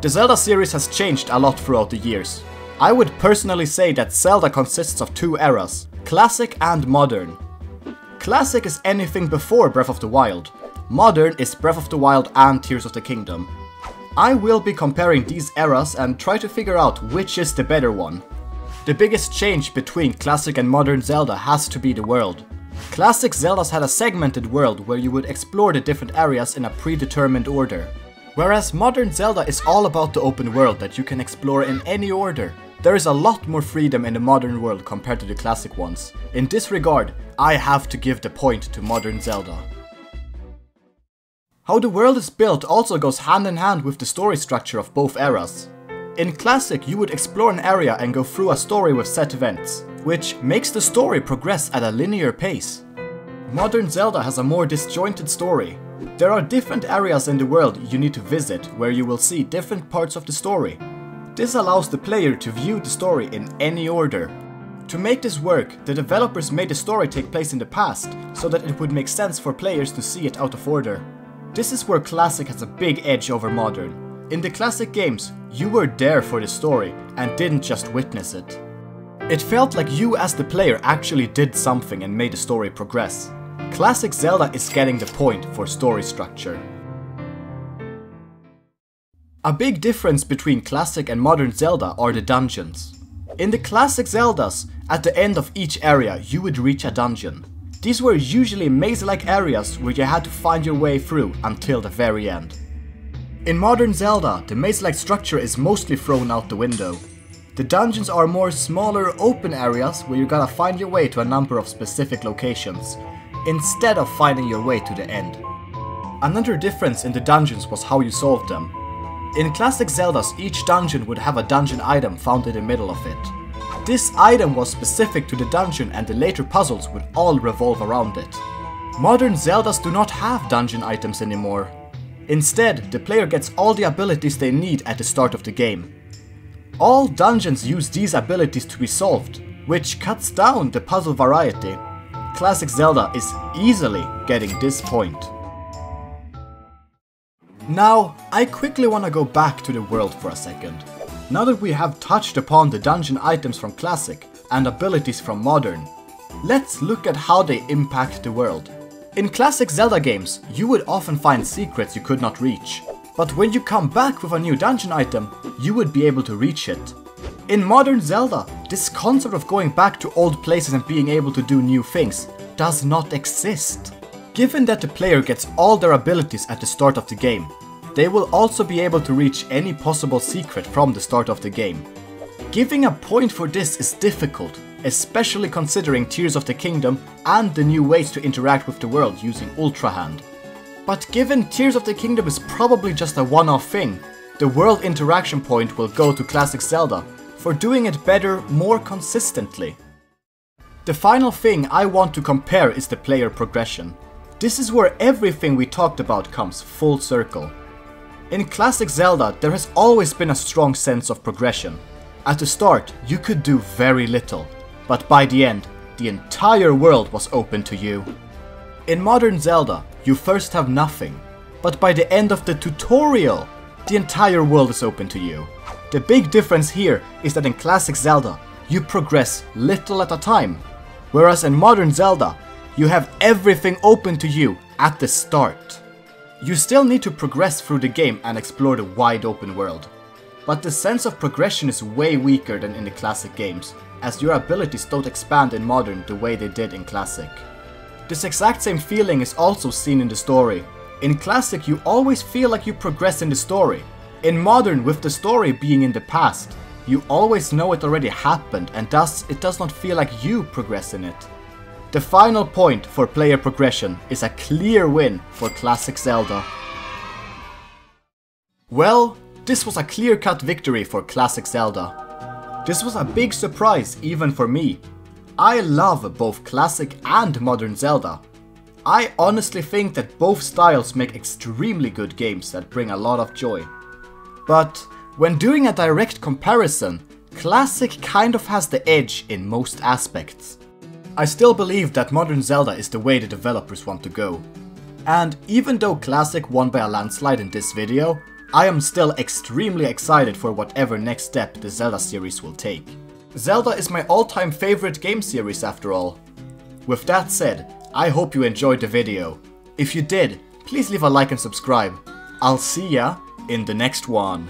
The Zelda series has changed a lot throughout the years. I would personally say that Zelda consists of two eras, Classic and Modern. Classic is anything before Breath of the Wild. Modern is Breath of the Wild and Tears of the Kingdom. I will be comparing these eras and try to figure out which is the better one. The biggest change between Classic and Modern Zelda has to be the world. Classic Zeldas had a segmented world where you would explore the different areas in a predetermined order. Whereas Modern Zelda is all about the open world that you can explore in any order. There is a lot more freedom in the modern world compared to the classic ones. In this regard, I have to give the point to Modern Zelda. How the world is built also goes hand in hand with the story structure of both eras. In Classic, you would explore an area and go through a story with set events, which makes the story progress at a linear pace. Modern Zelda has a more disjointed story. There are different areas in the world you need to visit where you will see different parts of the story. This allows the player to view the story in any order. To make this work, the developers made the story take place in the past, so that it would make sense for players to see it out of order. This is where Classic has a big edge over Modern. In the Classic games, you were there for the story and didn't just witness it. It felt like you as the player actually did something and made the story progress. Classic Zelda is getting the point for story structure. A big difference between Classic and Modern Zelda are the dungeons. In the Classic Zeldas, at the end of each area you would reach a dungeon. These were usually maze-like areas where you had to find your way through until the very end. In Modern Zelda, the maze-like structure is mostly thrown out the window. The dungeons are more smaller open areas where you gotta find your way to a number of specific locations, instead of finding your way to the end. Another difference in the dungeons was how you solved them. In Classic Zeldas, each dungeon would have a dungeon item found in the middle of it. This item was specific to the dungeon and the later puzzles would all revolve around it. Modern Zeldas do not have dungeon items anymore. Instead, the player gets all the abilities they need at the start of the game. All dungeons use these abilities to be solved, which cuts down the puzzle variety. Classic Zelda is easily getting this point. Now, I quickly want to go back to the world for a second. Now that we have touched upon the dungeon items from Classic and abilities from Modern, let's look at how they impact the world. In Classic Zelda games, you would often find secrets you could not reach, but when you come back with a new dungeon item, you would be able to reach it. In Modern Zelda, this concept of going back to old places and being able to do new things does not exist. Given that the player gets all their abilities at the start of the game, they will also be able to reach any possible secret from the start of the game. Giving a point for this is difficult, especially considering Tears of the Kingdom and the new ways to interact with the world using Ultra Hand. But given Tears of the Kingdom is probably just a one-off thing, the world interaction point will go to Classic Zelda for doing it better more consistently. The final thing I want to compare is the player progression. This is where everything we talked about comes full circle. In Classic Zelda, there has always been a strong sense of progression. At the start, you could do very little, but by the end, the entire world was open to you. In Modern Zelda, you first have nothing, but by the end of the tutorial, the entire world is open to you. The big difference here is that in Classic Zelda, you progress little at a time, whereas in Modern Zelda, you have everything open to you at the start. You still need to progress through the game and explore the wide open world, but the sense of progression is way weaker than in the Classic games, as your abilities don't expand in Modern the way they did in Classic. This exact same feeling is also seen in the story. In Classic, you always feel like you progress in the story. In Modern, with the story being in the past, you always know it already happened and thus it does not feel like you progress in it. The final point for player progression is a clear win for Classic Zelda. Well, this was a clear-cut victory for Classic Zelda. This was a big surprise even for me. I love both Classic and Modern Zelda. I honestly think that both styles make extremely good games that bring a lot of joy. But when doing a direct comparison, Classic kind of has the edge in most aspects. I still believe that Modern Zelda is the way the developers want to go. And even though Classic won by a landslide in this video, I am still extremely excited for whatever next step the Zelda series will take. Zelda is my all-time favorite game series after all. With that said, I hope you enjoyed the video. If you did, please leave a like and subscribe. I'll see ya in the next one.